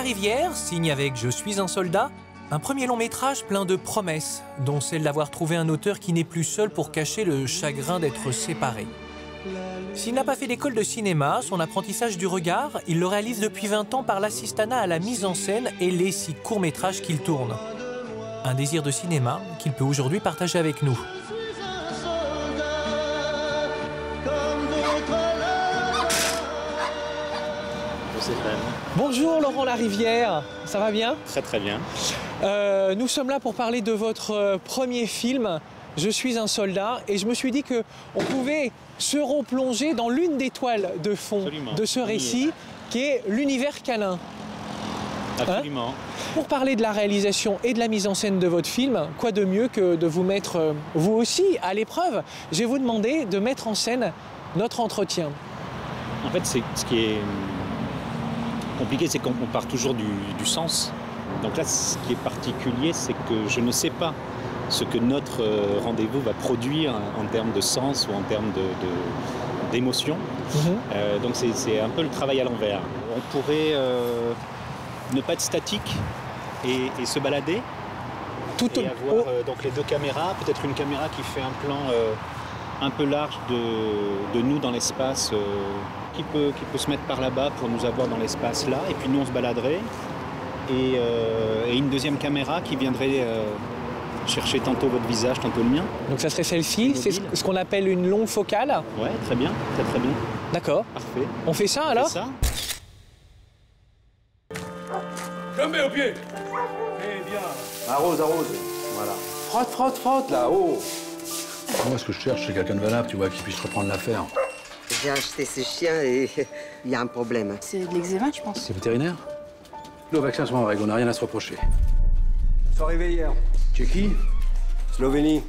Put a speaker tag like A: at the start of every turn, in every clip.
A: Rivière signe avec Je suis un soldat un premier long métrage plein de promesses, dont celle d'avoir trouvé un auteur qui n'est plus seul pour cacher le chagrin d'être séparé. S'il n'a pas fait d'école de cinéma, son apprentissage du regard, il le réalise depuis 20 ans par l'assistanat à la mise en scène et les 6 courts-métrages qu'il tourne. Un désir de cinéma qu'il peut aujourd'hui partager avec nous.
B: Bonjour Laurent Larivière, ça va bien?
C: Très très bien.
B: Nous sommes là pour parler de votre premier film, Je suis un soldat, et je me suis dit qu'on pouvait se replonger dans l'une des toiles de fond de ce récit, qui est l'univers canin.
C: Absolument.
B: Pour parler de la réalisation et de la mise en scène de votre film, quoi de mieux que de vous mettre, vous aussi, à l'épreuve? Je vais vous demander de mettre en scène notre entretien.
C: En fait, ce qui est compliqué, c'est qu'on part toujours du sens. Donc là, ce qui est particulier, c'est que je ne sais pas ce que notre rendez-vous va produire en termes de sens ou en termes d'émotion. Donc c'est un peu le travail à l'envers. On pourrait ne pas être statique et se balader. Et avoir donc les 2 caméras, peut-être une caméra qui fait un plan un peu large de nous dans l'espace, qui peut se mettre par là-bas pour nous avoir dans l'espace là, et puis nous on se baladerait, et une deuxième caméra qui viendrait chercher tantôt votre visage, tantôt le mien. Donc
B: ça serait celle-ci, c'est ce qu'on appelle une longue focale.
C: Ouais, très bien, très très bien.
B: D'accord.
C: Parfait.
B: On fait ça alors?
C: On fait ça.
D: Je mets au pied. Eh bien.
E: Arrose, voilà. Frotte, frotte, frotte, là, oh.
F: Moi, ce que je cherche, c'est quelqu'un de valable, tu vois, qui puisse reprendre l'affaire.
G: J'ai acheté ces chiens et il y a un problème.
H: C'est de l'eczéma, je pense.
F: C'est vétérinaire? Le vaccin sont en règle, on n'a rien à se reprocher.
E: Ils sont arrivés hier.
F: Tchéquie?
E: Slovénie.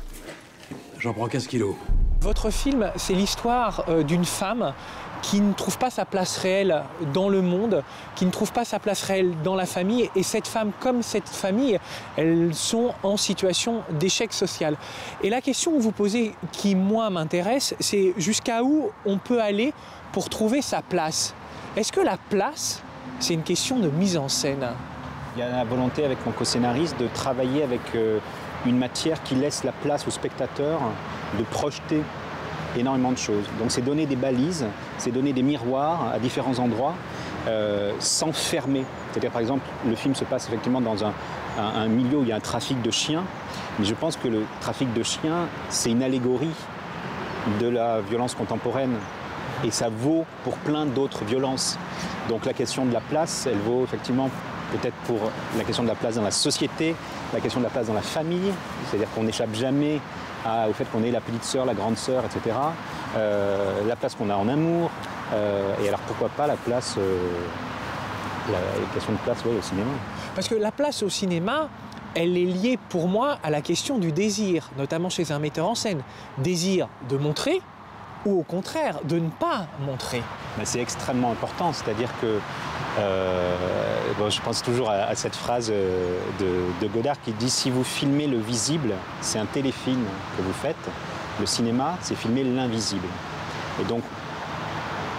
F: J'en prends 15 kilos.
B: Votre film, c'est l'histoire d'une femme qui ne trouve pas sa place réelle dans le monde, qui ne trouve pas sa place réelle dans la famille. Et cette femme, comme cette famille, elles sont en situation d'échec social. Et la question que vous posez, qui moi m'intéresse, c'est jusqu'à où on peut aller pour trouver sa place. Est-ce que la place, c'est une question de mise en scène?
C: Il y a la volonté avec mon co-scénariste de travailler avec une matière qui laisse la place au spectateur de projeter énormément de choses. Donc c'est donner des balises, c'est donner des miroirs à différents endroits sans fermer. C'est-à-dire par exemple, le film se passe effectivement dans un milieu où il y a un trafic de chiens, mais je pense que le trafic de chiens, c'est une allégorie de la violence contemporaine et ça vaut pour plein d'autres violences. Donc la question de la place, elle vaut effectivement peut-être pour la question de la place dans la société, la question de la place dans la famille, c'est-à-dire qu'on n'échappe jamais au fait qu'on est la petite sœur, la grande sœur, etc. La place qu'on a en amour, et alors pourquoi pas la place, la question de place au cinéma.
B: Parce que la place au cinéma, elle est liée pour moi à la question du désir, notamment chez un metteur en scène. Désir de montrer ou au contraire de ne pas montrer.
C: Ben, c'est extrêmement important, c'est-à-dire que bon, je pense toujours à cette phrase de Godard qui dit « Si vous filmez le visible, c'est un téléfilm que vous faites. Le cinéma, c'est filmer l'invisible. » Et donc,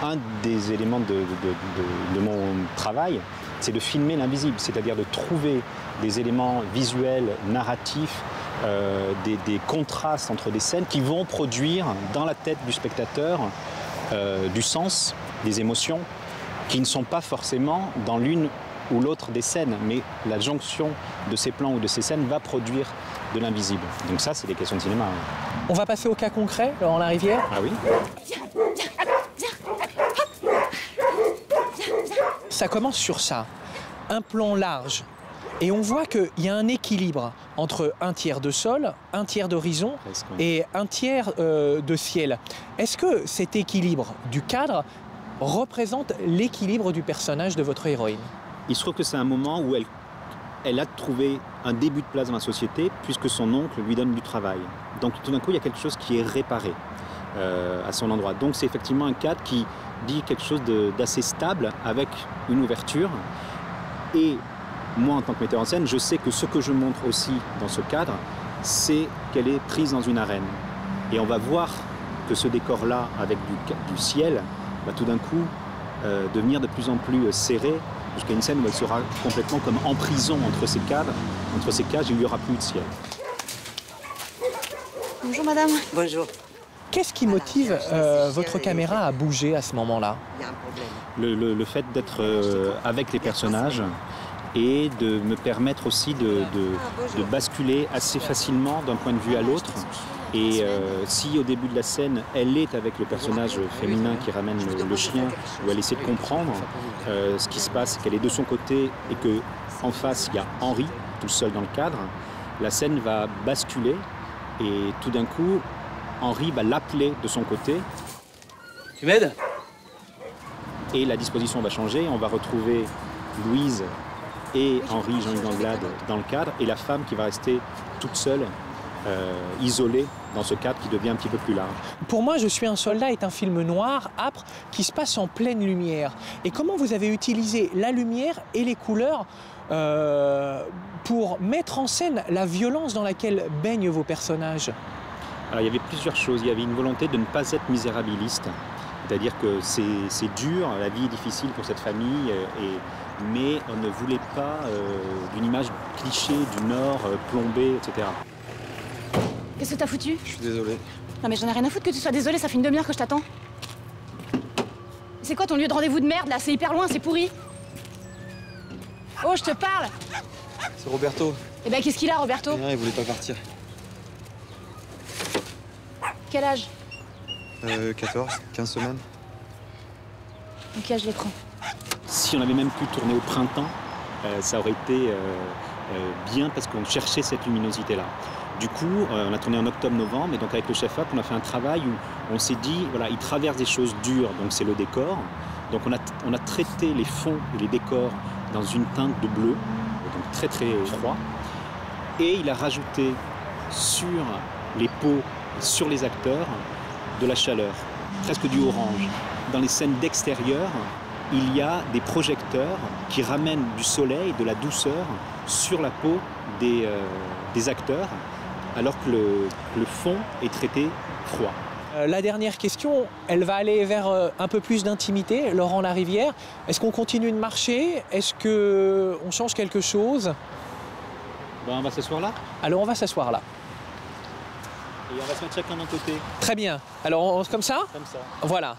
C: un des éléments de mon travail, c'est de filmer l'invisible, c'est-à-dire de trouver des éléments visuels, narratifs, des contrastes entre des scènes qui vont produire dans la tête du spectateur du sens, des émotions, qui ne sont pas forcément dans l'une ou l'autre des scènes, mais la jonction de ces plans ou de ces scènes va produire de l'invisible. Donc ça, c'est des questions de cinéma.
B: On va passer au cas concret, Laurent Larivière.
C: Ah oui.
B: Ça commence sur ça, un plan large. Et on voit qu'il y a un équilibre entre un tiers de sol, un tiers d'horizon et un tiers de ciel. Est-ce que cet équilibre du cadre représente l'équilibre du personnage de votre héroïne?
C: Il se trouve que c'est un moment où elle a trouvé un début de place dans la société puisque son oncle lui donne du travail. Donc tout d'un coup, il y a quelque chose qui est réparé à son endroit. Donc c'est effectivement un cadre qui dit quelque chose d'assez stable avec une ouverture. Et moi, en tant que metteur en scène, je sais que ce que je montre aussi dans ce cadre, c'est qu'elle est prise dans une arène. Et on va voir que ce décor-là, avec du ciel, va tout d'un coup devenir de plus en plus serré jusqu'à une scène où elle sera complètement comme en prison entre ces cadres, entre ces cages, et il n'y aura plus de ciel.
H: Bonjour madame.
G: Bonjour.
B: Qu'est-ce qui motive votre caméra à bouger à ce moment-là?
G: Il y a un problème.
C: Le fait d'être avec les personnages et de me permettre aussi de basculer assez facilement d'un point de vue à l'autre. Et si au début de la scène, elle est avec le personnage féminin qui ramène le chien, où elle essaie de comprendre ce qui se passe, qu'elle est de son côté et qu'en face, il y a Henri, tout seul dans le cadre, la scène va basculer et tout d'un coup, Henri va l'appeler de son côté.
E: Tu m'aides?
C: Et la disposition va changer. On va retrouver Louise et Henri, Jean-Luc Anglade dans le cadre, et la femme qui va rester toute seule, isolée dans ce cadre qui devient un petit peu plus large.
B: Pour moi, Je suis un soldat est un film noir, âpre, qui se passe en pleine lumière. Et comment vous avez utilisé la lumière et les couleurs pour mettre en scène la violence dans laquelle baignent vos personnages?
C: Alors, il y avait plusieurs choses. Il y avait une volonté de ne pas être misérabiliste. C'est-à-dire que c'est dur, la vie est difficile pour cette famille, mais on ne voulait pas d'une image cliché du Nord, plombée, etc.
H: Qu'est-ce que t'as foutu?
E: Je suis désolé.
H: Non mais j'en ai rien à foutre que tu sois désolé, ça fait une demi-heure que je t'attends. C'est quoi ton lieu de rendez-vous de merde là? C'est hyper loin, c'est pourri. Oh, je te parle.
E: C'est Roberto.
H: Eh ben qu'est-ce qu'il a, Roberto?
E: Rien, il voulait pas partir.
H: Quel âge?
E: 14, 15 semaines.
H: Ok, je les prends.
C: Si on avait même pu tourner au printemps, ça aurait été bien parce qu'on cherchait cette luminosité-là. Du coup, on a tourné en octobre-novembre, et donc avec le chef-op, on a fait un travail où on s'est dit, voilà, il traverse des choses dures, donc c'est le décor. Donc on a traité les fonds et les décors dans une teinte de bleu, donc très très froid. Et il a rajouté sur les peaux, sur les acteurs, de la chaleur, presque du orange. Dans les scènes d'extérieur, il y a des projecteurs qui ramènent du soleil, de la douceur sur la peau des acteurs, alors que le fond est traité froid.
B: La dernière question, elle va aller vers un peu plus d'intimité. Laurent Larivière, est-ce qu'on continue de marcher? Est-ce qu'on change quelque chose?
C: Ben, on va s'asseoir là,
B: Alors on va s'asseoir là.
C: et on va se mettre chacun d'un côté,
B: Très bien. Alors comme ça?
C: comme ça.
B: Voilà.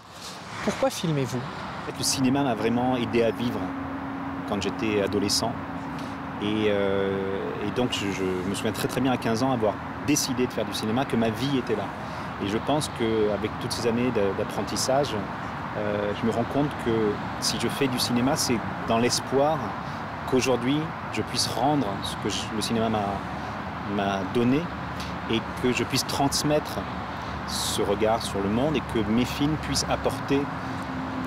B: Pourquoi filmez-vous?
C: En fait, le cinéma m'a vraiment aidé à vivre quand j'étais adolescent. Et donc je me souviens très très bien à 15 ans avoir décidé de faire du cinéma, que ma vie était là. Et je pense qu'avec toutes ces années d'apprentissage, je me rends compte que si je fais du cinéma, c'est dans l'espoir qu'aujourd'hui je puisse rendre ce que le cinéma m'a donné, et que je puisse transmettre ce regard sur le monde, et que mes films puissent apporter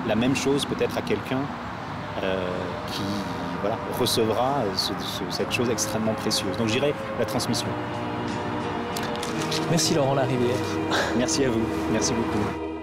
C: la même chose peut-être à quelqu'un qui recevra cette chose extrêmement précieuse. Donc je dirais la transmission.
B: Merci Laurent Larivière.
C: Merci à vous, merci beaucoup.